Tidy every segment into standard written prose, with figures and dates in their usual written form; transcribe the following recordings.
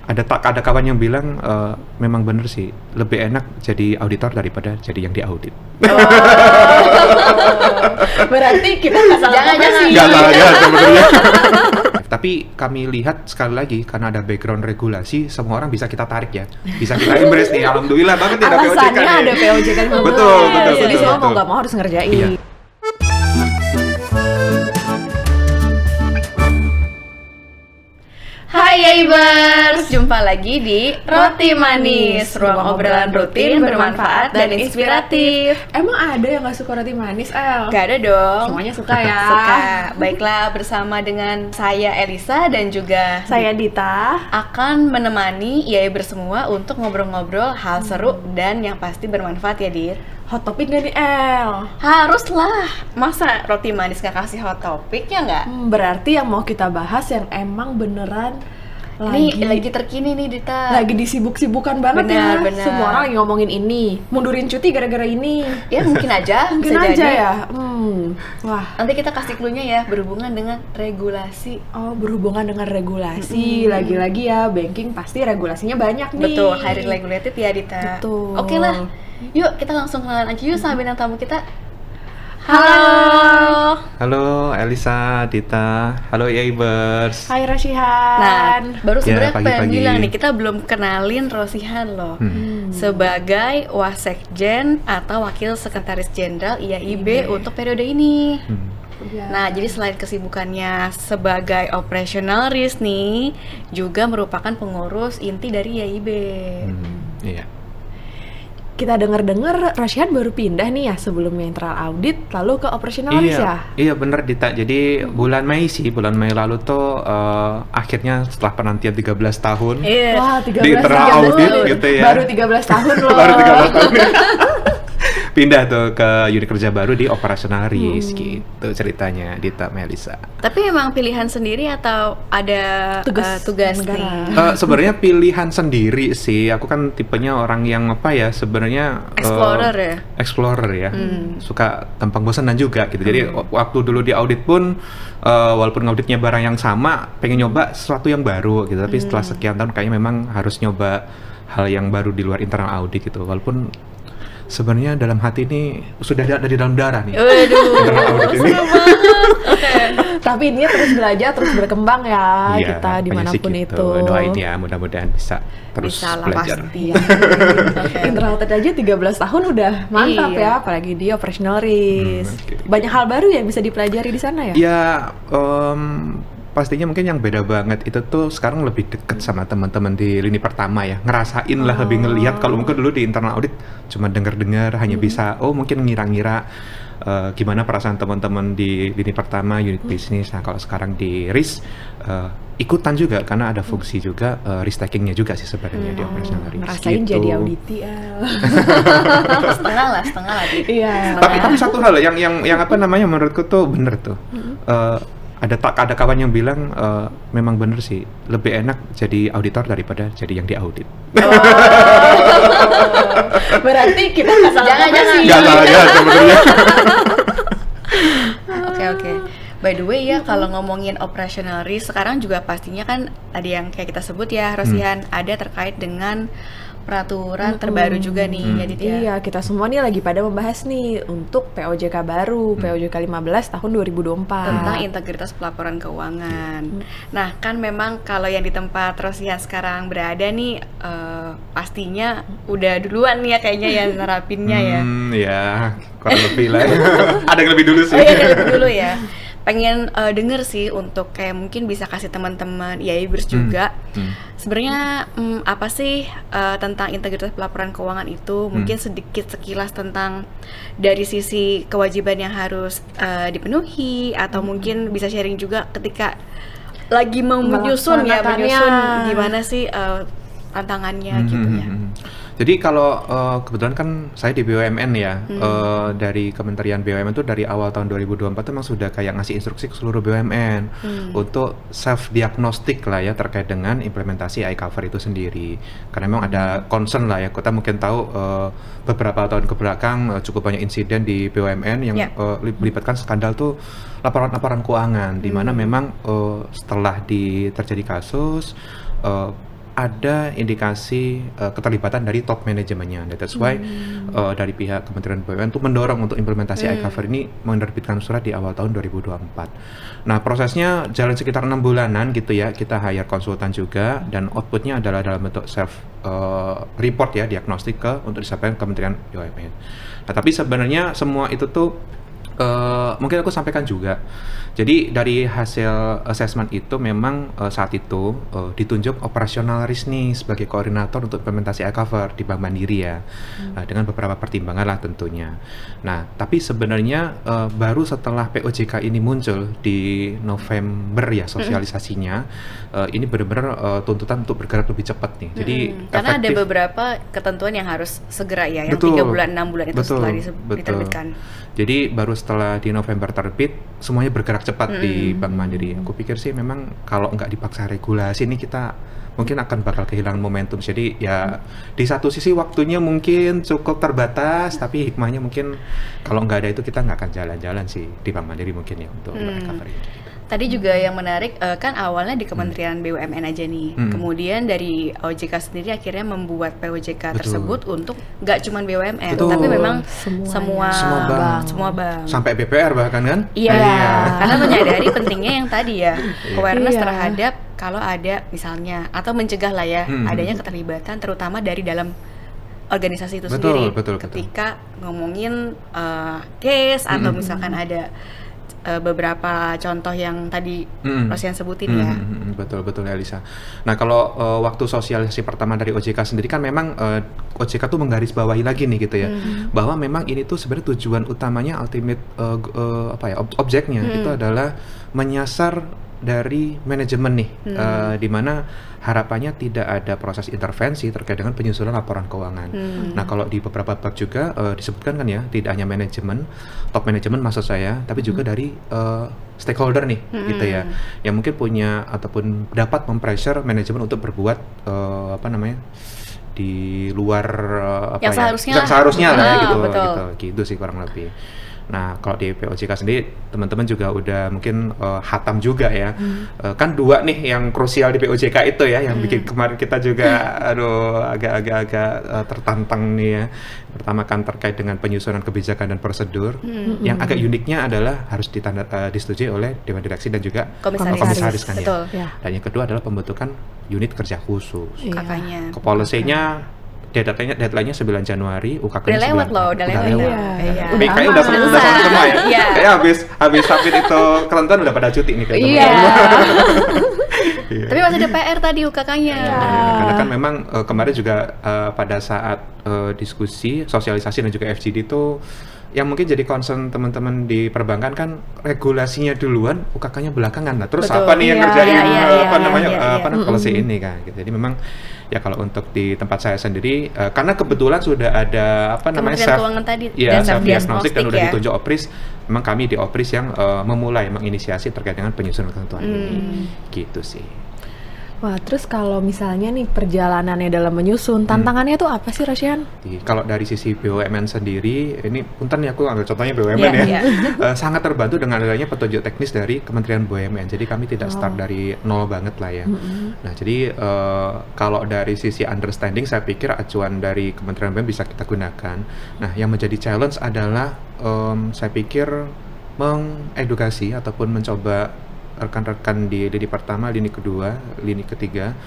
ada kawan yang bilang memang bener sih, lebih enak jadi auditor daripada jadi yang diaudit. Berarti kita nggak salah Jangan sih. Nggak salah ya sebenarnya. Tapi kami lihat sekali lagi karena ada background regulasi, semua orang bisa kita tarik ya, bisa kita embrace nih. Alhamdulillah banget ya ada POJK Alasannya nih. ada POJK 15. Betul. Jadi semua mau betul. nggak mau harus ngerjain. Iya. Hai Yaibers, jumpa lagi di Roti Manis, ruang obrolan rutin bermanfaat dan inspiratif. Emang ada yang nggak suka roti manis, El? Gak ada dong. Semuanya suka ya. Suka. Baiklah, bersama dengan saya Elisa dan juga Saya Dita. akan menemani Yaibers semua untuk ngobrol-ngobrol hal seru dan yang pasti bermanfaat ya, Dir. Hot topic gak nih, El? Haruslah, masa Roti Manis gak kasih hot topic ya nggak? Berarti yang mau kita bahas yang emang beneran Ini lagi terkini nih, Dita. lagi disibuk-sibukan banget Benar, ya. benar. Semua orang lagi ngomongin ini, mundurin cuti gara-gara ini. Ya mungkin aja, Mungkin bisa aja jadi. ya. Wah. Nanti kita kasih clue-nya ya, berhubungan dengan regulasi. Oh, berhubungan dengan regulasi. Lagi-lagi ya, banking pasti regulasinya banyak nih. Betul, highly regulated ya, Dita. Betul. Oke lah, yuk kita langsung kenalan aja yuk sama bintang tamu kita. Halo. Halo Elisa, Dita, halo Yaibers. Hai Nah, Rasihan. baru sebenarnya Ya, pengen pagi-pagi. bilang nih, kita belum kenalin Rosihan loh. Sebagai Wasekjen atau Wakil Sekretaris Jenderal IAIB untuk periode ini. Ya. Nah, jadi selain kesibukannya sebagai operational risk nih, juga merupakan pengurus inti dari IAIB. Iya. Kita dengar-dengar Rasihan baru pindah nih ya sebelumnya internal audit lalu ke operational risk ya. Iya bener Dita. Jadi bulan Mei lalu tuh akhirnya setelah penantian 13 tahun Iya. Wah, 13 di internal 13 audit tahun. gitu ya. Baru 13 tahun loh. Baru 13 tahun ya. Pindah tuh ke unit kerja baru di operational risk gitu ceritanya Dita Melisa. Tapi emang pilihan sendiri atau ada tugas negara? nih? Sebenarnya pilihan sendiri sih. Aku kan tipenya orang yang apa ya sebenarnya Explorer ya? Explorer ya. Suka gampang bosanan juga gitu. Jadi waktu dulu di audit pun walaupun auditnya barang yang sama, pengen nyoba sesuatu yang baru gitu. Tapi setelah sekian tahun kayaknya memang harus nyoba hal yang baru di luar internal audit gitu. Walaupun sebenarnya dalam hati ini sudah ada di dalam darah nih. Waduh, Internal audit ini. Tapi ini terus belajar, terus berkembang ya Iya, kita harapannya dimanapun sih itu. gitu. Doain ya, mudah-mudahan bisa terus Bisa lah belajar. pasti. Iya. Internal audit aja 13 tahun udah mantap Iya. ya, apalagi di operational risk. oke. Banyak hal baru yang bisa dipelajari di sana ya. Ya, pastinya mungkin yang beda banget itu tuh sekarang lebih deket sama teman-teman di lini pertama ya. Ngerasain lah, lebih ngelihat. Kalau mungkin dulu di internal audit cuma dengar-dengar, hanya bisa mungkin ngira-ngira gimana perasaan teman-teman di lini pertama unit bisnis. Nah, kalau sekarang di risk ikutan juga karena ada fungsi juga risk takingnya juga sih sebenarnya di operational risk. Ngerasain gitu. jadi auditi ya. setengah lah, Dit. Iya. Tapi satu hal yang apa namanya menurutku tuh bener tuh. Ada kawan yang bilang memang bener sih, lebih enak jadi auditor daripada jadi yang diaudit. Berarti kita nggak salah Jangan profesi. sih. Nggak salah ya sebenarnya. Oke. By the way ya, kalau ngomongin operational risk sekarang juga pastinya kan ada yang kayak kita sebut ya, Rosihan, ada terkait dengan peraturan terbaru juga nih, ya Dit ya. Iya, kita semua nih lagi pada membahas nih untuk POJK baru, POJK 15 tahun 2024. Tentang integritas pelaporan keuangan. Nah, kan memang kalau yang di tempat Rosihan sekarang berada nih, pastinya udah duluan nih ya kayaknya ya nerapinnya ya. Ya, kurang lebih lah. Ada yang lebih dulu sih. Oh iya, dari dulu ya. Pengen denger sih untuk kayak mungkin bisa kasih teman-teman Yaibers juga. Sebenarnya apa sih tentang integritas pelaporan keuangan itu? Mungkin sedikit sekilas tentang dari sisi kewajiban yang harus dipenuhi, atau mungkin bisa sharing juga ketika lagi mau menyusun Melaksanakannya. gimana sih tantangannya gitu ya. Jadi kalau kebetulan kan saya di BUMN ya, dari Kementerian BUMN itu dari awal tahun 2024 itu memang sudah kayak ngasih instruksi ke seluruh BUMN untuk self diagnostik lah ya terkait dengan implementasi iCover itu sendiri. Karena memang ada concern lah ya, kita mungkin tahu beberapa tahun kebelakang cukup banyak insiden di BUMN yang melibatkan skandal tuh laporan-laporan keuangan, di mana memang setelah terjadi kasus ada indikasi keterlibatan dari top manajemennya. That's why dari pihak Kementerian BUMN itu mendorong untuk implementasi iCover ini menerbitkan surat di awal tahun 2024. Nah, prosesnya jalan sekitar 6 bulanan gitu ya. Kita hire konsultan juga dan outputnya adalah dalam bentuk self report ya, diagnostik untuk disampaikan ke Kementerian BUMN. Nah, tapi sebenarnya semua itu tuh mungkin aku sampaikan juga. Jadi dari hasil assessment itu memang saat itu ditunjuk operasional risk nih sebagai koordinator untuk implementasi iCover di Bank Mandiri ya, dengan beberapa pertimbangan lah tentunya. Nah, tapi sebenarnya baru setelah POJK ini muncul di November ya sosialisasinya, ini benar-benar tuntutan untuk bergerak lebih cepat nih. Jadi karena ada beberapa ketentuan yang harus segera ya, yang 3 bulan, 6 bulan itu setelah diterbitkan. Jadi baru setelah di November terbit, semuanya bergerak cepat di Bank Mandiri. Aku pikir sih memang kalau nggak dipaksa regulasi ini kita mungkin akan bakal kehilangan momentum. Jadi ya di satu sisi waktunya mungkin cukup terbatas, tapi hikmahnya mungkin kalau nggak ada itu kita nggak akan jalan-jalan sih di Bank Mandiri mungkin ya untuk recovery ini. Tadi juga yang menarik kan awalnya di Kementerian BUMN aja nih, kemudian dari OJK sendiri akhirnya membuat POJK tersebut untuk nggak cuma BUMN, tapi memang semua bank, sampai BPR bahkan kan? Iya, karena menyadari pentingnya yang tadi ya, awareness terhadap kalau ada misalnya atau mencegah lah ya adanya keterlibatan terutama dari dalam organisasi itu sendiri. Ketika ngomongin case atau misalkan ada beberapa contoh yang tadi Rosian sebutin ya. Betul ya Lisa. Nah kalau waktu sosialisasi pertama dari OJK sendiri kan memang OJK tuh menggarisbawahi lagi nih gitu ya, bahwa memang ini tuh sebenarnya tujuan utamanya ultimate objeknya itu adalah menyasar dari manajemen nih, di mana harapannya tidak ada proses intervensi terkait dengan penyusunan laporan keuangan. Nah kalau di beberapa bab juga disebutkan kan ya, tidak hanya manajemen, top manajemen maksud saya, tapi juga dari stakeholder nih, gitu ya, yang mungkin punya ataupun dapat mempressure manajemen untuk berbuat di luar yang seharusnya lah gitu sih kurang lebih. Nah, kalau di POJK sendiri, teman-teman juga udah mungkin hatam juga ya. Kan dua nih yang krusial di POJK itu ya, yang bikin kemarin kita juga agak-agak tertantang nih ya. Pertama kan terkait dengan penyusunan kebijakan dan prosedur. Yang agak uniknya adalah harus disetujui oleh Dewan Direksi dan juga komisaris kan ya. Dan yang kedua adalah pembentukan unit kerja khusus. Kakaknya. Policy-nya deadline-nya 9 Januari, UKK-nya 9. Udah lewat loh. Kayaknya udah selesai semua ya. Kayaknya habis submit itu ketentuan udah pada cuti nih kayaknya. Tapi masih ada PR tadi UKK-nya. Karena kan memang kemarin juga pada saat diskusi, sosialisasi dan juga FGD itu yang mungkin jadi concern teman-teman di perbankan kan regulasinya duluan, UKK-nya belakangan. Nah, terus apa nih yang ngerjain policy ini kan gitu. Jadi memang ya kalau untuk di tempat saya sendiri karena kebetulan sudah ada self diagnostic dan udah ditunjuk OPRIS, memang kami di OPRIS yang memulai menginisiasi terkait dengan penyusunan ketentuan ini. Gitu sih. Wah, terus kalau misalnya nih perjalanannya dalam menyusun, tantangannya itu apa sih, Rosian? Kalau dari sisi BUMN sendiri, ini punten ya aku ambil contohnya BUMN sangat terbantu dengan adanya petunjuk teknis dari Kementerian BUMN. Jadi kami tidak start dari nol banget lah ya. Nah, jadi kalau dari sisi understanding, saya pikir acuan dari Kementerian BUMN bisa kita gunakan. Nah, yang menjadi challenge adalah saya pikir mengedukasi ataupun mencoba rekan-rekan di lini pertama, lini kedua, lini ketiga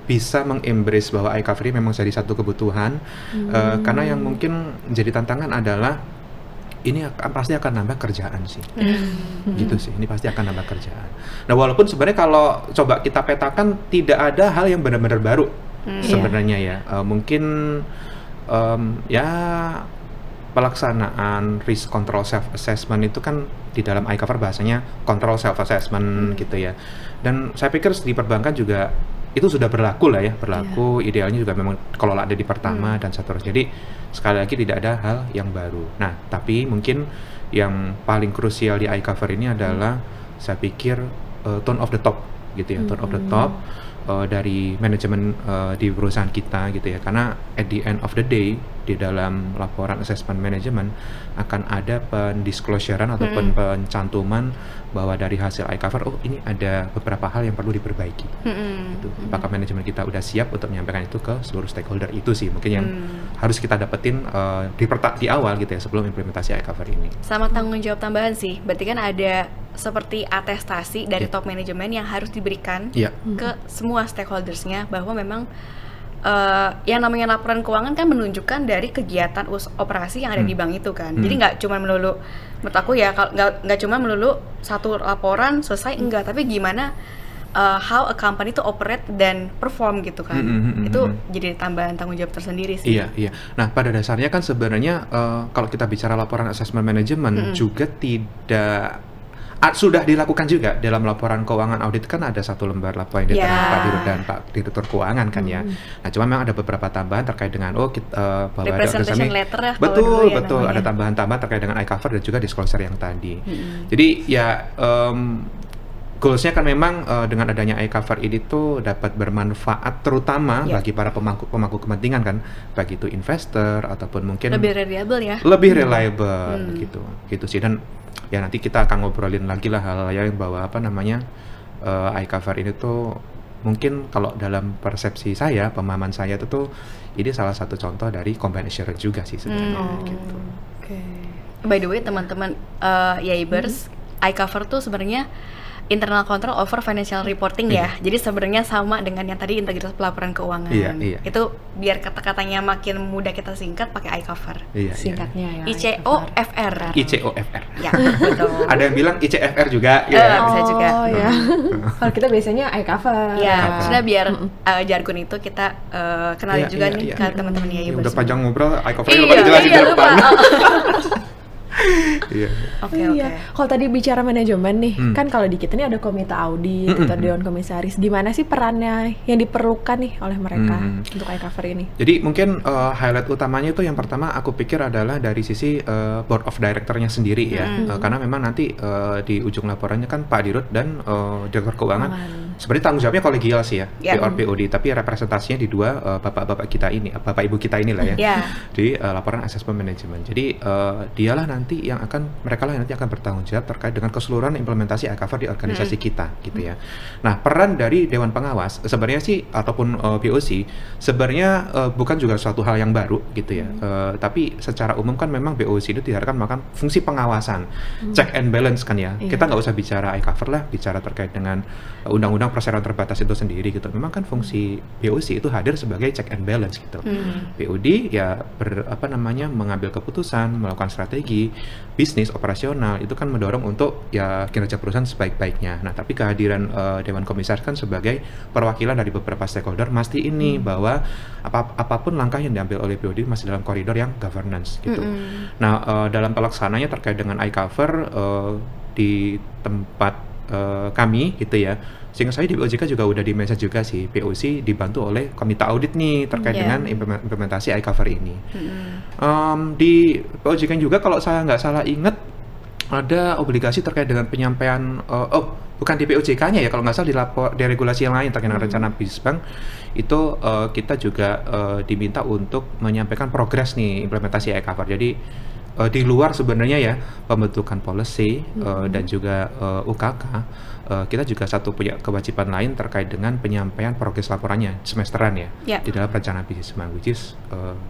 bisa mengembrace bahwa iCover memang jadi satu kebutuhan. Karena yang mungkin menjadi tantangan adalah ini pasti akan nambah kerjaan sih. Gitu sih, ini pasti akan nambah kerjaan. Nah, walaupun sebenarnya kalau coba kita petakan tidak ada hal yang benar-benar baru sebenarnya ya. Mungkin pelaksanaan risk control self assessment itu kan di dalam iCover bahasanya control self assessment gitu ya. Dan saya pikir di perbankan juga itu sudah berlaku lah ya, idealnya juga memang kalau ada di pertama dan seterusnya. Jadi sekali lagi tidak ada hal yang baru. Nah, tapi mungkin yang paling krusial di iCover ini adalah saya pikir tone of the top gitu ya, tone of the top. dari manajemen di perusahaan kita gitu ya, karena at the end of the day di dalam laporan assessment management akan ada pendisclosurean ataupun pencantuman bahwa dari hasil iCover, oh ini ada beberapa hal yang perlu diperbaiki. Gitu. Apakah manajemen kita udah siap untuk menyampaikan itu ke seluruh stakeholder, itu sih mungkin yang harus kita dapetin di awal gitu ya sebelum implementasi iCover ini. Sama tanggung jawab tambahan sih, berarti kan ada seperti atestasi dari top manajemen yang harus diberikan ke semua stakeholdersnya bahwa memang yang namanya laporan keuangan kan menunjukkan dari kegiatan operasi yang ada di bank itu kan. Jadi nggak cuma melulu, menurut aku ya, nggak cuma melulu satu laporan selesai, enggak, tapi gimana how a company to operate dan perform gitu kan. Itu jadi tambahan tanggung jawab tersendiri sih. Iya. Nah, pada dasarnya kan sebenarnya kalau kita bicara laporan assessment management juga tidak sudah dilakukan juga dalam laporan keuangan audit, kan ada satu lembar laporan yang diterima Pak Dirut dan Pak Direktur Keuangan kan ya. Nah, cuma memang ada beberapa tambahan terkait dengan bahwa ada representation letter ya. Betul, ada tambahan-tambahan terkait dengan iCover dan juga disclosure yang tadi. Jadi ya goalsnya kan memang dengan adanya iCover ini tuh dapat bermanfaat terutama bagi para pemangku kepentingan kan, baik itu investor ataupun mungkin lebih reliable ya. Lebih reliable gitu sih. Dan ya nanti kita akan ngobrolin lagi lah hal-hal yang bahwa iCover ini tuh mungkin kalau dalam persepsi saya, pemahaman saya itu tuh ini salah satu contoh dari combined assurance juga sih sebenarnya gitu. By the way teman-teman Yaibers, iCover tuh sebenarnya internal control over financial reporting ya. Jadi sebenarnya sama dengan yang tadi integritas pelaporan keuangan. Itu biar kata-katanya makin mudah kita singkat pakai iCover. Singkatnya ya. ICOFR. ICOFR. Ya, betul. Ada yang bilang ICFR juga. Bisa juga. Ya. Kalau kita biasanya iCover. Ya, sudah biar jargon itu kita kenalin juga nih ke teman-teman ya. Udah panjang ngobrol, iCover lupa dijelasin di depan. Oke. Kalau tadi bicara manajemen nih, kan kalau di kita nih ada komite audit atau dewan komisaris. Gimana sih perannya yang diperlukan nih oleh mereka untuk iCover ini? Jadi mungkin highlight utamanya itu yang pertama aku pikir adalah dari sisi board of director-nya sendiri ya. Karena memang nanti di ujung laporannya kan Pak Dirut dan Direktur Keuangan sebenarnya tanggung jawabnya kolegial sih ya, BOD, tapi representasinya di dua bapak-bapak kita ini, bapak ibu kita inilah ya, di laporan assessment management. Jadi dialah nanti mereka lah yang nanti akan bertanggung jawab terkait dengan keseluruhan implementasi iCover di organisasi kita gitu ya. Nah, peran dari Dewan Pengawas sebenarnya sih ataupun BOC sebenarnya bukan juga suatu hal yang baru gitu ya. Tapi secara umum kan memang BOC itu diharapkan makan fungsi pengawasan, check and balance kan ya. Kita nggak usah bicara iCover lah, bicara terkait dengan undang-undang perseroan terbatas itu sendiri gitu. Memang kan fungsi BOC itu hadir sebagai check and balance gitu. BOD ya mengambil keputusan, melakukan strategi bisnis operasional, itu kan mendorong untuk ya kinerja perusahaan sebaik-baiknya. Nah, tapi kehadiran Dewan Komisaris kan sebagai perwakilan dari beberapa stakeholder mesti ini bahwa apapun langkah yang diambil oleh BOD masih dalam koridor yang governance gitu. Nah, dalam pelaksananya terkait dengan iCover di tempat kami gitu ya. Sehingga saya di OJK juga udah di message juga sih, POC dibantu oleh komite audit nih terkait dengan implementasi iCover ini. Di OJK juga kalau saya nggak salah ingat ada obligasi terkait dengan penyampaian bukan di POJK-nya ya, kalau nggak salah di regulasi yang lain terkait dengan rencana bisnis bank itu kita juga diminta untuk menyampaikan progres nih implementasi iCover. Jadi di luar sebenarnya ya pembentukan policy dan juga UKK, kita juga punya kewajiban lain terkait dengan penyampaian progres laporannya semesteran ya di dalam rencana bisnis bank, which is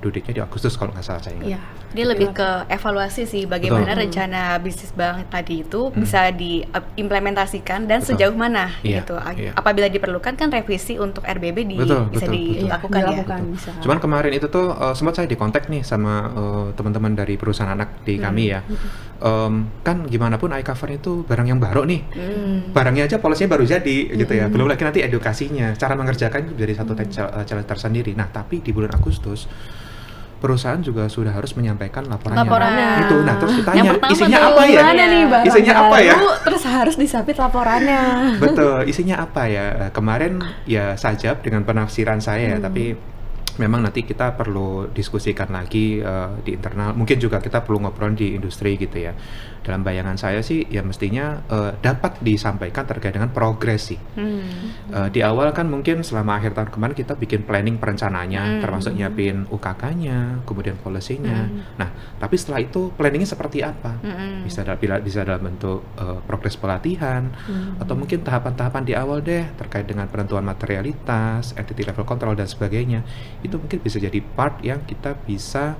due date-nya di Agustus kalau nggak salah saya ingat. Dia lebih ke evaluasi sih bagaimana rencana bisnis bank tadi itu bisa diimplementasikan dan sejauh mana gitu. Apabila diperlukan kan revisi untuk RBB bisa dilakukan ya. Bisa. Cuman kemarin itu tuh sempat saya dikontak nih sama teman-teman dari perusahaan anak di kami ya. Kan gimana pun iCover itu barang yang baru nih. Barangnya aja polisinya baru jadi gitu ya. Belum lagi nanti edukasinya, cara mengerjakan itu jadi satu challenge tersendiri. Nah, tapi di bulan Agustus perusahaan juga sudah harus menyampaikan laporannya. Itu. Nah, terus ditanya isinya apa ya? Isinya apa ya? Terus harus disubmit laporannya. Betul, isinya apa ya? Kemarin ya sajab dengan penafsiran saya tapi memang nanti kita perlu diskusikan lagi di internal, mungkin juga kita perlu ngobrol di industri gitu ya. Dalam bayangan saya sih ya mestinya dapat disampaikan terkait dengan progres sih. Di awal kan mungkin selama akhir tahun kemarin kita bikin planning perencanaannya, termasuk nyiapin UKK-nya, kemudian policy-nya. Nah, tapi setelah itu planningnya seperti apa? Bisa dalam bentuk progres pelatihan, atau mungkin tahapan-tahapan di awal deh terkait dengan penentuan materialitas, entity level control dan sebagainya. Itu mungkin bisa jadi part yang kita bisa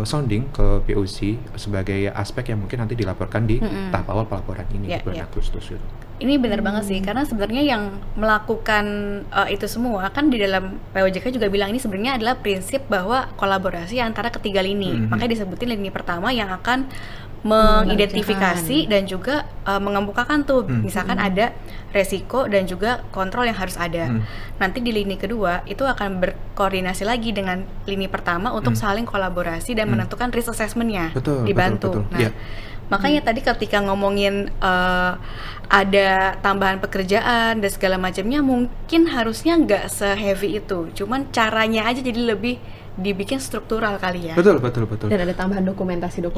sounding ke POC sebagai aspek yang mungkin nanti dilaporkan di tahap awal pelaporan ini di bulan Agustus gitu. Ini benar banget sih, karena sebenarnya yang melakukan itu semua kan di dalam POJK juga bilang ini sebenarnya adalah prinsip bahwa kolaborasi antara ketiga lini. Makanya disebutin lini pertama yang akan mengidentifikasi dan juga mengemukakan tuh misalkan ada resiko dan juga kontrol yang harus ada. Nanti di lini kedua itu akan berkoordinasi lagi dengan lini pertama untuk saling kolaborasi dan menentukan risk assessment-nya, dibantu. Betul. Nah, makanya tadi ketika ngomongin ada tambahan pekerjaan dan segala macamnya, mungkin harusnya nggak se-heavy itu, cuman caranya aja jadi lebih dibikin struktural kali ya. Betul. Dan ada tambahan dokumentasinya.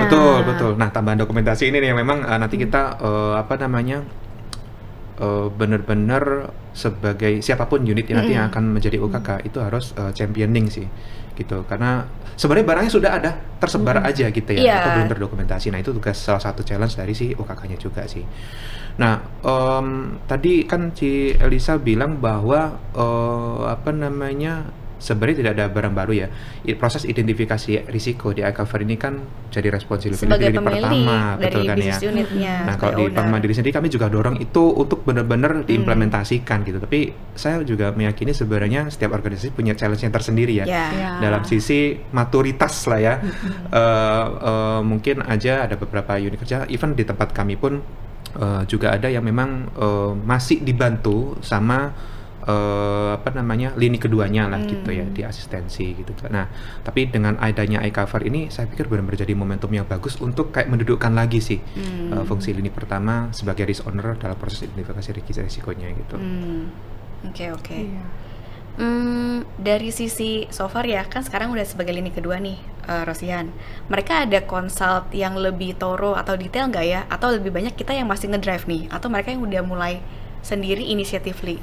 Betul. Nah, tambahan dokumentasi ini nih yang memang nanti kita benar-benar sebagai siapapun unit nanti yang akan menjadi UKK itu harus championing sih gitu, karena sebenarnya barangnya sudah ada tersebar aja gitu ya, atau belum terdokumentasi. Nah, itu tugas salah satu challenge dari si UKK-nya juga sih. Nah, tadi kan si Elisa bilang bahwa sebenarnya tidak ada barang baru ya. Proses identifikasi risiko di iCover ini kan jadi responsibility sebagai pertama, dari betul kan ya. Unitnya, nah, kalau di Bank Mandiri sendiri kami juga dorong itu untuk benar-benar diimplementasikan gitu. Tapi saya juga meyakini sebenarnya setiap organisasi punya challenge-nya tersendiri ya. Dalam sisi maturitas lah ya. Mungkin aja ada beberapa unit kerja, even di tempat kami pun juga ada yang memang masih dibantu sama lini keduanya lah gitu ya, di asistensi gitu. Nah, tapi dengan adanya iCover ini saya pikir benar-benar jadi momentum yang bagus untuk kayak mendudukkan lagi sih fungsi lini pertama sebagai risk owner dalam proses identifikasi risikonya gitu. Oke. Dari sisi so far ya, kan sekarang udah sebagai lini kedua nih, Rosihan. Mereka ada consult yang lebih thorough atau detail nggak ya? Atau lebih banyak kita yang masih ngedrive nih? Atau mereka yang udah mulai sendiri initiatively?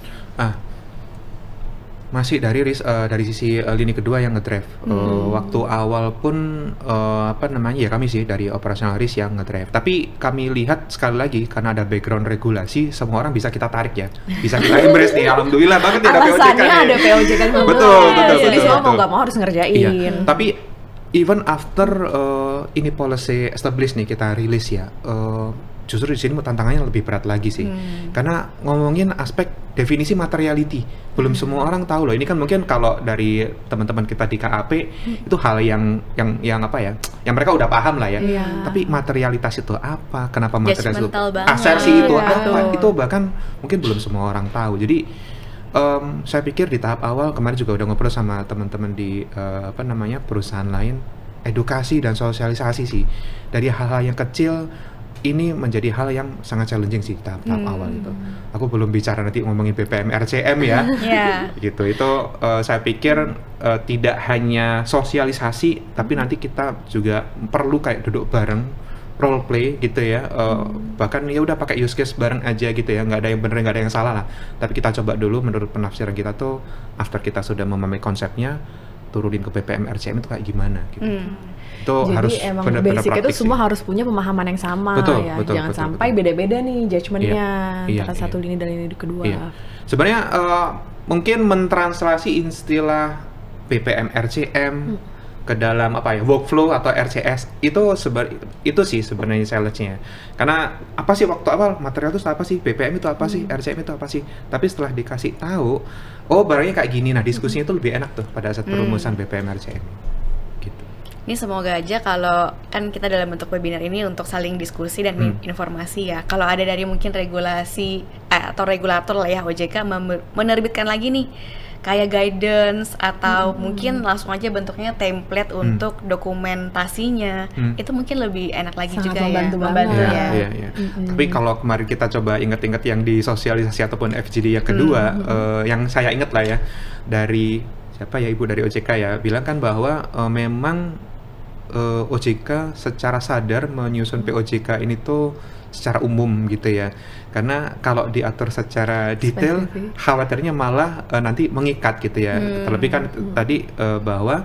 Masih dari sisi lini kedua yang ngedrive. Waktu awal pun ya kami sih dari operational risk yang ngedrive. Tapi kami lihat sekali lagi karena ada background regulasi, semua orang bisa kita tarik ya, bisa kita embrace nih. Alhamdulillah banget ya ada POJK. Alasannya ada POJK. Betul. Jadi semua mau nggak mau harus ngerjain. Iya. Tapi even after ini policy established nih kita rilis ya, justru di sini tantangannya lebih berat lagi sih, karena ngomongin aspek definisi materiality belum semua orang tahu loh. Ini kan mungkin kalau dari teman-teman kita di KAP itu hal yang mereka udah paham lah ya. Tapi materialitas itu apa? Kenapa materialitas itu? Asersi itu apa? Itu bahkan mungkin belum semua orang tahu. Jadi saya pikir di tahap awal kemarin juga udah ngobrol sama teman-teman di perusahaan lain, edukasi dan sosialisasi sih dari hal-hal yang kecil. Ini menjadi hal yang sangat challenging sih tahap awal itu. Aku belum bicara nanti ngomongin BPM RCM ya. Gitu. Itu saya pikir tidak hanya sosialisasi, tapi nanti kita juga perlu kayak duduk bareng, role play gitu ya. Bahkan ya udah pakai use case bareng aja gitu ya. Nggak ada yang benar, nggak ada yang salah lah. Tapi kita coba dulu menurut penafsiran kita tuh, after kita sudah memahami konsepnya, turunin ke BPM RCM itu kayak gimana gitu. Itu jadi harus emang benar-benar basic itu praktis semua sih. harus punya pemahaman yang sama. Jangan betul, sampai beda-beda nih judgementnya antara satu iya. lini dan lini kedua. Sebenarnya mungkin mentranslasi istilah BPM RCM ke dalam workflow atau RCS itu sih sebenarnya challenge-nya. Karena apa sih waktu awal material itu apa sih, BPM itu apa sih, RCM itu apa sih. Tapi setelah dikasih tahu, barangnya kayak gini, nah diskusinya itu lebih enak tuh pada saat perumusan BPM RCM. Gitu. Ini semoga aja kalau kan kita dalam bentuk webinar ini untuk saling diskusi dan informasi ya. Kalau ada dari mungkin regulasi atau regulator lah ya OJK menerbitkan lagi nih kayak guidance atau mungkin langsung aja bentuknya template untuk dokumentasinya, itu mungkin lebih enak lagi. Sangat juga membantu ya. Iya. Tapi kalau kemarin kita coba ingat-ingat yang di sosialisasi ataupun FGD yang kedua, yang saya ingat lah ya dari siapa ya ibu dari OJK ya bilang kan bahwa memang OJK secara sadar menyusun POJK ini tuh secara umum gitu ya. Karena kalau diatur secara detail, khawatirnya malah nanti mengikat gitu ya. Terlebih kan tadi bahwa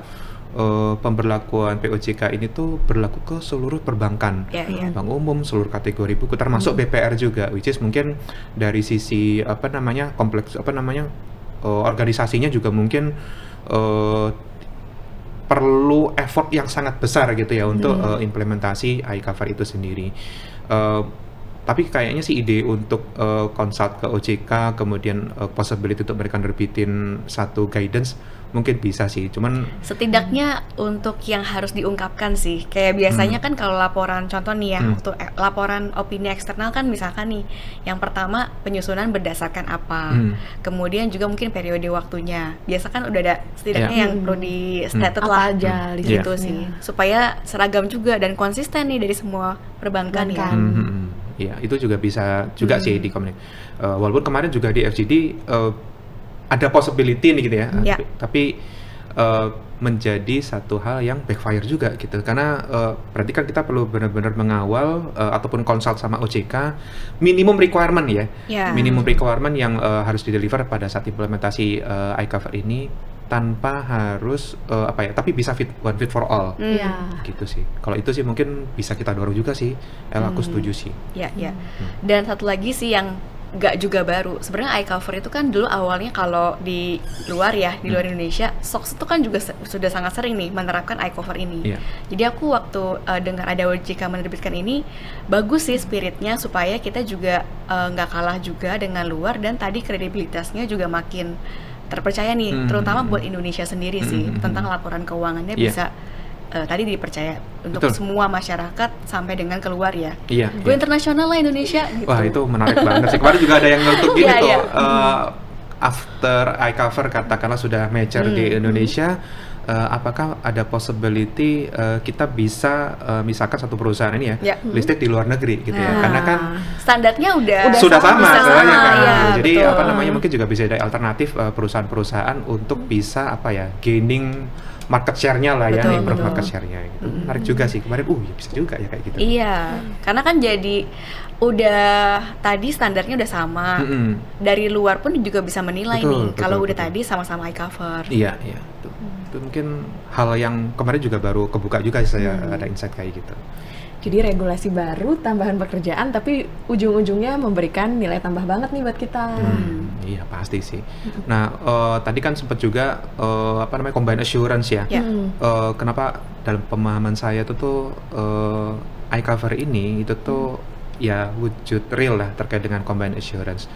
pemberlakuan POJK ini tuh berlaku ke seluruh perbankan, bank umum, seluruh kategori buku, termasuk BPR juga, which is mungkin dari sisi kompleks organisasinya juga mungkin perlu effort yang sangat besar gitu ya untuk implementasi iCover itu sendiri. Tapi kayaknya sih ide untuk consult ke OJK, kemudian possibility untuk mereka nerbitin satu guidance mungkin bisa sih, cuman setidaknya untuk yang harus diungkapkan sih, kayak biasanya kan kalau laporan contoh nih ya, untuk laporan opini eksternal kan misalkan nih, yang pertama penyusunan berdasarkan apa, kemudian juga mungkin periode waktunya, biasa kan udah ada setidaknya yang perlu di stated lah aja gitu sih, supaya seragam juga dan konsisten nih dari semua perbankan ya. Iya, itu juga bisa juga sih di walaupun kemarin juga di FGD ada possibility nih gitu ya, tapi menjadi satu hal yang backfire juga gitu, karena berarti kan kita perlu benar-benar mengawal ataupun consult sama OJK minimum requirement ya, minimum requirement yang harus dideliver pada saat implementasi iCover ini, tanpa harus tapi bisa one fit for all, gitu sih. Kalau itu sih mungkin bisa kita dorong juga sih, aku setuju sih. Dan satu lagi sih yang nggak juga baru, sebenarnya iCover itu kan dulu awalnya kalau di luar ya, di luar Indonesia, SOX itu kan juga sudah sangat sering nih menerapkan iCover ini. Jadi aku waktu dengar ada OJK menerbitkan ini, bagus sih spiritnya, supaya kita juga nggak kalah juga dengan luar, dan tadi kredibilitasnya juga makin terpercaya nih, terutama buat Indonesia sendiri sih, tentang laporan keuangannya bisa tadi dipercaya untuk semua masyarakat sampai dengan keluar ya. Go internasional lah Indonesia gitu. Wah, itu menarik banget sih. Kemarin juga ada yang ngetuk gini tuh, after iCover katakanlah sudah mature di Indonesia, apakah ada possibility kita bisa misalkan satu perusahaan ini ya listed di luar negeri gitu ya, karena kan standarnya sudah sama sebenarnya kan. Jadi betul. mungkin juga bisa ada alternatif perusahaan-perusahaan untuk bisa gaining market share-nya lah, improve market share-nya gitu. Menarik juga sih kemarin, ya bisa juga ya kayak gitu. Iya, karena kan jadi udah tadi standarnya udah sama. Dari luar pun juga bisa menilai kalau udah tadi sama-sama iCover. Iya. Itu mungkin hal yang kemarin juga baru kebuka juga saya ada insight kayak gitu. Jadi regulasi baru, tambahan pekerjaan, tapi ujung-ujungnya memberikan nilai tambah banget nih buat kita. Iya pasti sih. Nah tadi kan sempat juga combined assurance ya. Kenapa dalam pemahaman saya tuh iCover ini itu tuh ya wujud real lah terkait dengan combined assurance.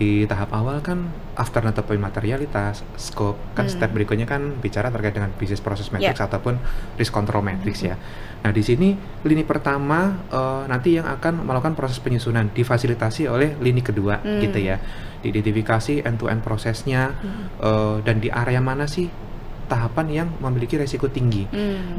Di tahap awal kan after netapin materialitas, scope, kan step berikutnya kan bicara terkait dengan business process matrix ataupun risk control matrix ya. Nah di sini lini pertama nanti yang akan melakukan proses penyusunan difasilitasi oleh lini kedua gitu ya. Diidentifikasi end-to-end prosesnya dan di area mana sih tahapan yang memiliki resiko tinggi.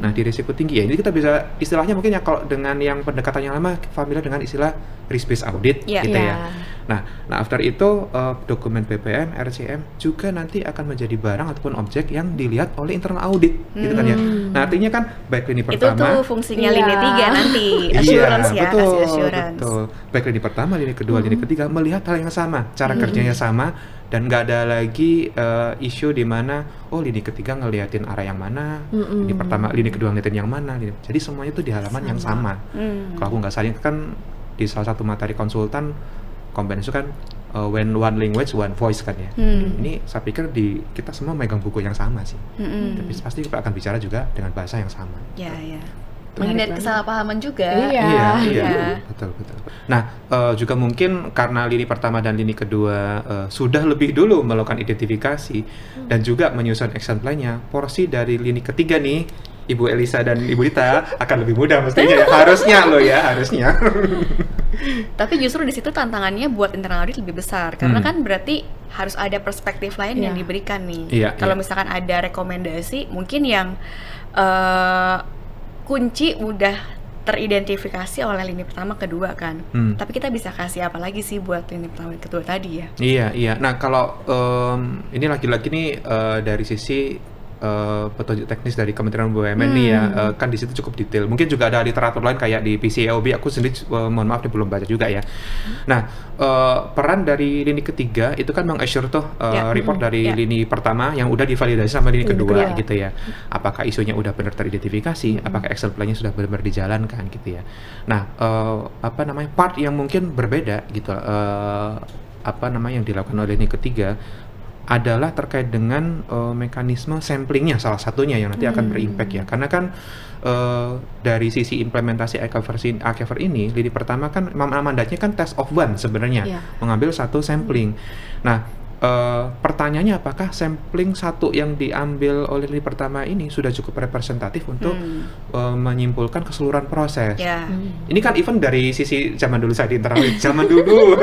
Nah di resiko tinggi ya ini kita bisa istilahnya mungkin ya, kalau dengan yang pendekatan yang lama familiar dengan istilah risk based audit gitu ya. Nah after itu dokumen BPM, RCM juga nanti akan menjadi barang ataupun objek yang dilihat oleh internal audit gitu kan ya. Nah artinya kan baik lini pertama itu tuh fungsinya lini 3 nanti assurance betul. Baik lini pertama, lini kedua, lini ketiga melihat hal yang sama, cara kerjanya sama, dan nggak ada lagi isu di mana lini ketiga ngeliatin arah yang mana, lini pertama, lini kedua ngeliatin yang mana, jadi semuanya tuh di halaman yang sama. Kalau aku nggak salah kan di salah satu materi konsultan combined itu kan when one language one voice kan ya. Ini saya pikir kita semua megang buku yang sama sih, tapi pasti kita akan bicara juga dengan bahasa yang sama. Menghindari kesalahpahaman juga. Iya. Betul. Nah, juga mungkin karena lini pertama dan lini kedua sudah lebih dulu melakukan identifikasi dan juga menyusun action plan-nya, porsi dari lini ketiga nih, Ibu Elisa dan Ibu Dita akan lebih mudah mestinya ya. Harusnya. Tapi justru di situ tantangannya buat internal audit lebih besar, karena kan berarti harus ada perspektif lain yang diberikan nih. Kalau misalkan ada rekomendasi, mungkin yang kunci udah teridentifikasi oleh lini pertama kedua kan. Tapi kita bisa kasih apa lagi sih buat lini pertama kedua tadi ya? Iya. Nah kalau ini lagi-lagi nih dari sisi petunjuk teknis dari Kementerian BUMN nih ya, kan di situ cukup detail. Mungkin juga ada literatur lain kayak di PCAOB, aku sendiri mohon maaf belum baca juga ya. Nah, peran dari lini ketiga itu kan meng-assure tuh report dari lini pertama yang udah divalidasi sama lini kedua gitu ya. Apakah isunya udah benar teridentifikasi, apakah action plan-nya sudah benar-benar dijalankan gitu ya. Nah, part yang mungkin berbeda gitu, yang dilakukan oleh lini ketiga adalah terkait dengan mekanisme samplingnya salah satunya yang nanti akan berimpact ya, karena kan dari sisi implementasi iCover ini lini pertama kan mandatnya kan test of one sebenarnya, mengambil satu sampling. Nah, pertanyaannya apakah sampling satu yang diambil oleh lini pertama ini sudah cukup representatif untuk menyimpulkan keseluruhan proses. Ini kan even dari sisi zaman dulu saya di internal zaman dulu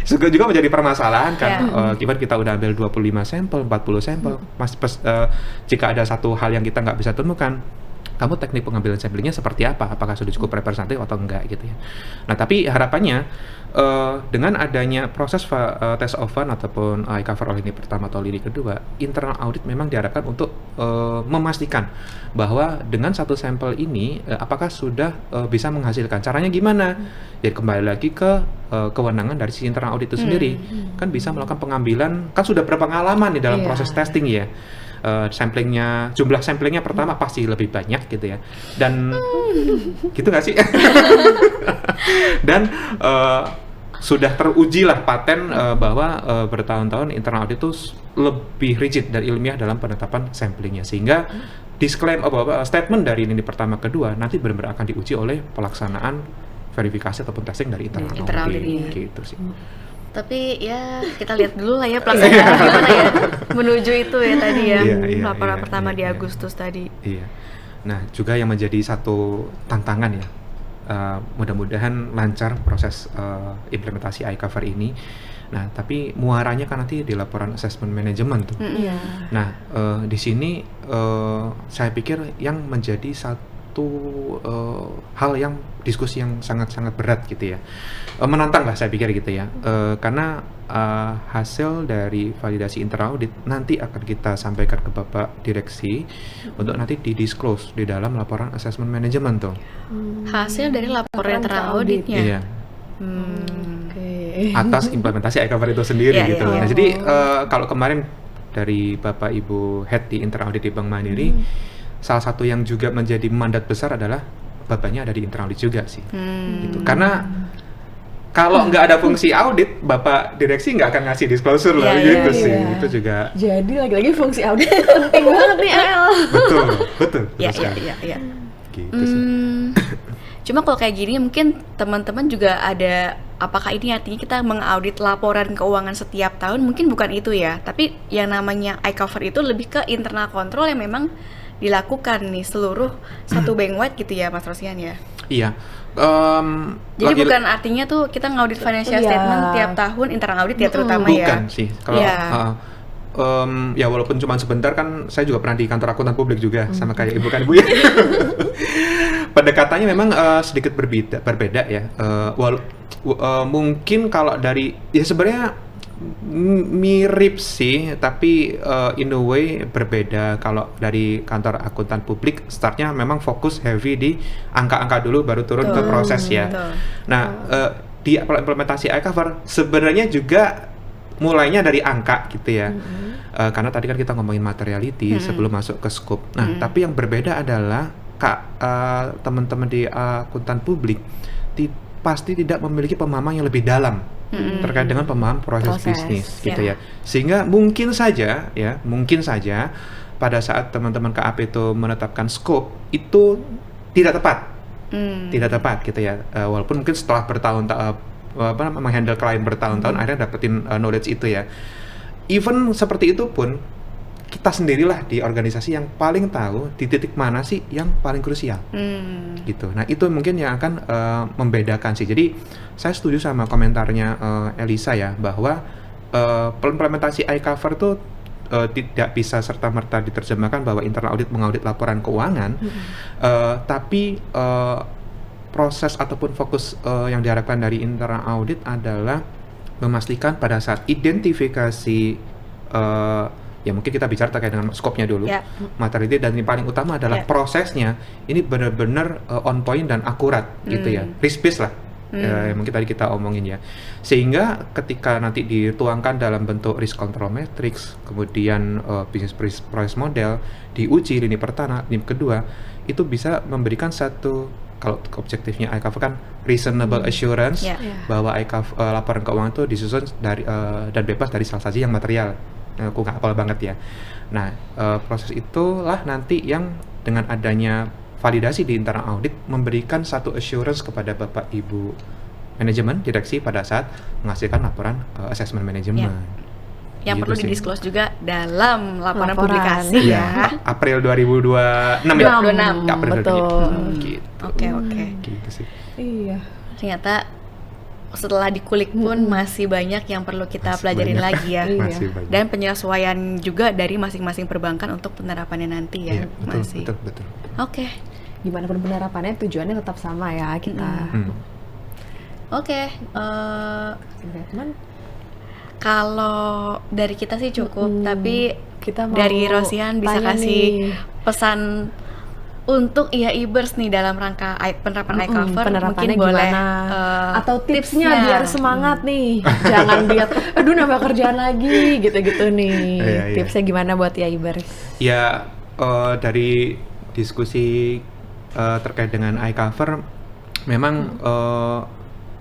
juga menjadi permasalahan kan. Given kita udah ambil 25 sampel, 40 sampel, jika ada satu hal yang kita nggak bisa temukan, kamu teknik pengambilan samplingnya seperti apa? Apakah sudah cukup representatif atau enggak gitu ya. Nah, tapi harapannya dengan adanya proses test of one ataupun iCover oleh lini pertama atau lini kedua, internal audit memang diharapkan untuk memastikan bahwa dengan satu sampel ini apakah sudah bisa menghasilkan. Caranya gimana? Jadi kembali lagi ke kewenangan dari si internal audit itu sendiri. Kan bisa melakukan pengambilan, kan sudah berpengalaman di dalam proses testing ya. Jumlah samplingnya pertama pasti lebih banyak gitu ya, dan gitu nggak sih? Dan sudah teruji lah paten bahwa bertahun-tahun internal audit itu lebih rigid dan ilmiah dalam penetapan samplingnya, sehingga statement dari lini pertama kedua nanti benar-benar akan diuji oleh pelaksanaan verifikasi ataupun testing dari internal audit gitu sih. Tapi ya kita lihat dulu lah ya pelaksanaan gimana ya menuju itu ya tadi ya, laporan pertama di Agustus tadi. Iya. Nah, juga yang menjadi satu tantangan ya, mudah-mudahan lancar proses implementasi iCover ini. Nah, tapi muaranya kan nanti di laporan assessment management tuh. Nah, di sini saya pikir yang menjadi satu hal yang diskusi yang sangat-sangat berat gitu ya, menantang lah saya pikir gitu ya, karena hasil dari validasi internal audit nanti akan kita sampaikan ke Bapak Direksi untuk nanti di-disclose di dalam laporan assessment management tuh. Hasil dari laporan internal auditnya? Iya. Atas implementasi iCover itu sendiri gitu. Nah, jadi kalau kemarin dari Bapak Ibu Head di internal audit di Bank Mandiri, salah satu yang juga menjadi mandat besar adalah bapaknya ada di internal audit juga sih, gitu. Karena kalau nggak ada fungsi audit, Bapak Direksi nggak akan ngasih disclosure lah, gitu sih. Itu juga. Jadi lagi-lagi fungsi audit penting banget nih, El. Betul. Iya. Gitu sih. Cuma kalau kayak gini mungkin teman-teman juga ada, apakah ini artinya kita mengaudit laporan keuangan setiap tahun? Mungkin bukan itu ya, tapi yang namanya iCover itu lebih ke internal control yang memang dilakukan nih seluruh satu bank-wide gitu ya, Mas Rosyan ya? Iya. Jadi bukan artinya tuh kita ngaudit financial statement tiap tahun, internal audit ya terutama ya? Bukan sih. Kalau ya walaupun cuma sebentar kan, saya juga pernah di kantor akuntan publik juga, sama kayak ibu kan ibu ya. Pendekatannya memang sedikit berbeda ya. Mungkin kalau dari ya sebenarnya mirip sih, tapi in a way berbeda. Kalau dari kantor akuntan publik, startnya memang fokus heavy di angka-angka dulu, baru turun ke proses ya. Nah, di implementasi iCover sebenarnya juga mulainya dari angka gitu ya. Karena tadi kan kita ngomongin materiality sebelum masuk ke scope. Nah, tapi yang berbeda adalah teman-teman di akuntan publik pasti tidak memiliki pemahaman yang lebih dalam terkait dengan pemahaman proses bisnis gitu ya. Sehingga mungkin saja pada saat teman-teman KAP itu menetapkan scope itu tidak tepat gitu ya. Walaupun mungkin setelah menghandle klien bertahun-tahun akhirnya dapetin knowledge itu ya. Even seperti itu pun kita sendirilah di organisasi yang paling tahu di titik mana sih yang paling krusial gitu. Nah, itu mungkin yang akan membedakan sih. Jadi saya setuju sama komentarnya Elisa ya, bahwa implementasi iCover tuh tidak bisa serta-merta diterjemahkan bahwa internal audit mengaudit laporan keuangan, tapi proses ataupun fokus yang diharapkan dari internal audit adalah memastikan pada saat identifikasi ya mungkin kita bicara terkait dengan skopnya dulu. Ya. Materiality, dan yang paling utama adalah prosesnya ini benar-benar on point dan akurat gitu ya, risk based lah. Yang mungkin tadi kita omongin ya, sehingga ketika nanti dituangkan dalam bentuk risk control matrix, kemudian business price model, diuji lini pertama, lini kedua, itu bisa memberikan satu, kalau objektifnya iCover kan reasonable assurance bahwa laporan keuangan itu disusun dari dan bebas dari salah satu yang material. Aku nggak hafal banget ya. Nah, proses itulah nanti yang dengan adanya validasi di internal audit memberikan satu assurance kepada Bapak Ibu manajemen direksi pada saat menghasilkan laporan assessment manajemen. Yang Gitu perlu sih. di-disclose juga dalam laporan publikasi ya. April 2026 ya. 26. April Betul. Gitu. Oke. Gitu sih. Iya. Ternyata setelah dikulik pun masih banyak yang perlu kita Masih pelajarin banyak. lagi ya. Iya. Masih banyak. Dan penyesuaian juga dari masing-masing perbankan untuk penerapannya nanti ya. Iya, betul, masih. betul. Oke. Gimana pun penerapannya tujuannya tetap sama ya kita. Oke. Batman, Kalau dari kita sih cukup, tapi kita mau dari Rosian bisa tanya kasih nih. pesan untuk IAIBers nih dalam rangka penerapan iCover, mungkin penerapannya boleh gimana? Atau tipsnya biar semangat nih. Jangan lihat aduh nambah kerjaan lagi gitu-gitu nih. Iya. Tipsnya gimana buat IAIBers? Ya, dari diskusi terkait dengan iCover, memang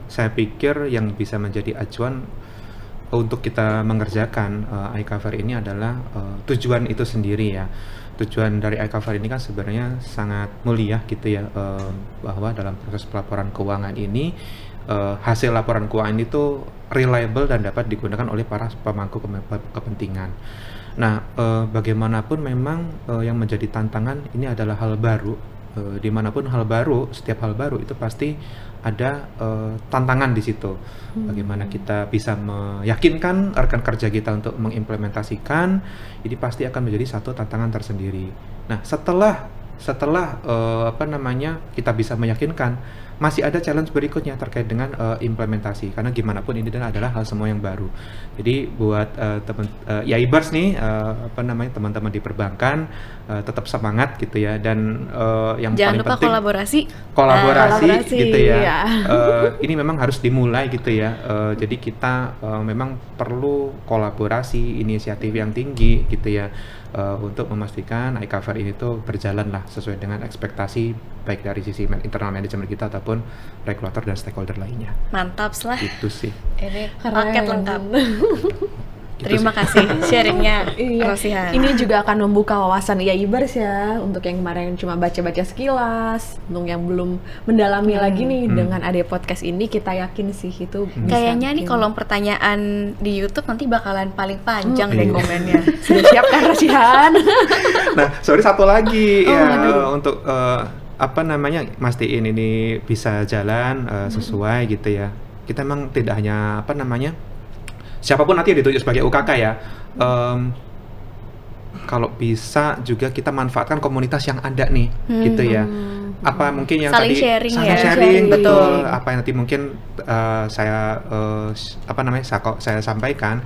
saya pikir yang bisa menjadi acuan untuk kita mengerjakan iCover ini adalah tujuan itu sendiri ya. Tujuan dari iCover ini kan sebenarnya sangat mulia gitu ya, bahwa dalam proses pelaporan keuangan ini hasil laporan keuangan itu reliable dan dapat digunakan oleh para pemangku kepentingan. Nah, bagaimanapun memang yang menjadi tantangan ini adalah hal baru. Dimanapun hal baru, setiap hal baru itu pasti ada tantangan di situ. Bagaimana kita bisa meyakinkan rekan kerja kita untuk mengimplementasikan, ini pasti akan menjadi satu tantangan tersendiri. Nah, setelah kita bisa meyakinkan, masih ada challenge berikutnya terkait dengan implementasi, karena gimana pun ini adalah hal semua yang baru. Jadi buat IAIBers nih, teman-teman di perbankan, tetap semangat gitu ya, dan yang jangan paling lupa penting kolaborasi Kolaborasi, gitu ya. iya. Ini memang harus dimulai gitu ya. Jadi kita memang perlu kolaborasi, inisiatif yang tinggi gitu ya, untuk memastikan iCover ini tuh berjalan lah sesuai dengan ekspektasi baik dari sisi internal manajemen kita ataupun regulator dan stakeholder lainnya. mantap lah. Itu sih. Ini Keren. paket lengkap. Gitu Terima sih. kasih sharingnya Iya. Rosihan. Ini juga akan membuka wawasan IAIBers ya, untuk yang kemarin cuma baca-baca sekilas, untuk yang belum mendalami lagi nih dengan ada podcast ini, kita yakin sih itu bisa Kayaknya nih bikin- kolom pertanyaan di YouTube nanti bakalan paling panjang deh Iya. komennya. sudah siap kan Rosihan? Nah, sorry satu lagi ya, aduh. untuk mastiin ini bisa jalan sesuai gitu ya. Kita memang tidak hanya siapapun nanti yang ditunjuk sebagai UKK ya. Kalau bisa juga kita manfaatkan komunitas yang ada nih, gitu ya. Apa mungkin yang Saling tadi sharing saling ya. sharing, Sharing. betul. Apa yang nanti mungkin saya sampaikan.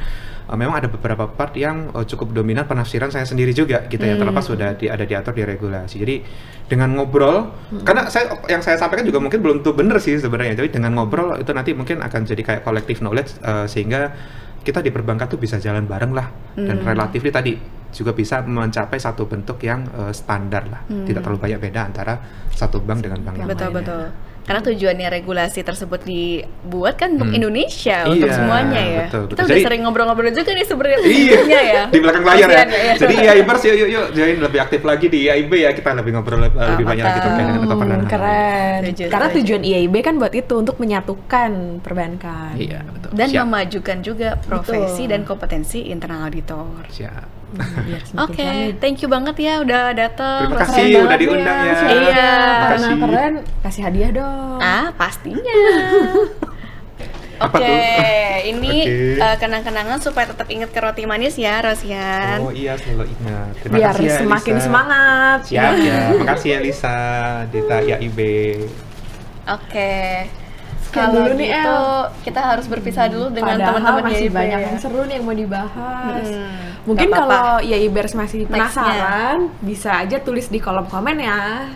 Memang ada beberapa part yang cukup dominan penafsiran saya sendiri juga gitu ya, terlepas sudah ada diatur di regulasi. Jadi dengan ngobrol, karena yang saya sampaikan juga mungkin belum tuh bener sih sebenarnya. Jadi dengan ngobrol itu nanti mungkin akan jadi kayak collective knowledge, sehingga kita di perbankan tuh bisa jalan bareng lah, dan relatifly tadi juga bisa mencapai satu bentuk yang standar lah, tidak terlalu banyak beda antara satu bank dengan bank yang Betul lainnya. betul. Karena tujuannya regulasi tersebut dibuat kan untuk Indonesia, untuk Iya, semuanya ya. betul, Kita betul. udah Jadi- sering ngobrol-ngobrol juga nih sebenarnya Iya, sebelumnya ya. di belakang layar ya. Kasihan ya. Jadi IAIBers yuk join lebih aktif lagi di IAIB ya, kita lebih ngobrol lebih banyak lagi terkait dengan keperluan. Keren. Setuju, Karena setuju. tujuan IAIB kan buat itu, untuk menyatukan perbankan. Iya, betul. Dan Siap. memajukan juga profesi Betul. dan kompetensi internal auditor. Siap. Biar semakin Oke, keren. thank you banget ya udah datang. Terima Keren kasih banget udah diundang ya. Syahida. Iya. Karena Makasih. keren, kasih hadiah dong. Pastinya. Apa Oke, tuh? ini Oke. kenang-kenangan supaya tetap ingat ke roti manis ya, Rosian. Oh iya, selalu ingat. Terima Biar kasih ya, semakin Lisa. semangat. Siap ya. Makasih ya Lisa, Dita IAIB. Oke. Sekian Kalau dulu nih, gitu, El. kita harus berpisah dulu dengan Padahal teman-teman masih YIB banyak ya. yang seru nih yang mau dibahas. Mungkin Nggak apa-apa. kalau Yaibers masih Nextnya. penasaran, bisa aja tulis di kolom komen ya.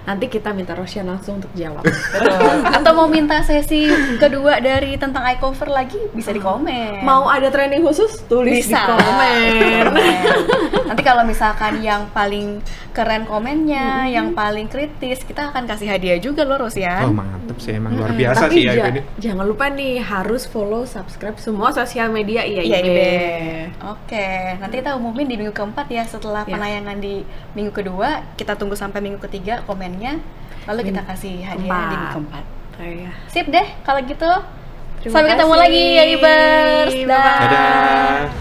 Nanti kita minta Roshan langsung untuk jawab. Betul. Atau mau minta sesi kedua dari tentang eye cover lagi, bisa di komen. Mau ada training khusus, tulis bisa di komen. Nanti kalau misalkan yang paling keren komennya, yang paling kritis, kita akan kasih hadiah juga loh, Rosyan. Oh mantep sih, emang luar biasa Tapi sih ya ini. jangan lupa nih harus follow, subscribe semua sosial media IAIB. IAIB. Oke, nanti kita umumin di minggu keempat ya, setelah Ya. penayangan di minggu kedua. Kita tunggu sampai minggu ketiga komennya, lalu kita kasih hadiah di minggu keempat. Iya. Sip deh, kalau gitu. Terima Sampai ketemu kasih. lagi, YAIBers. Bye-bye. Dadah.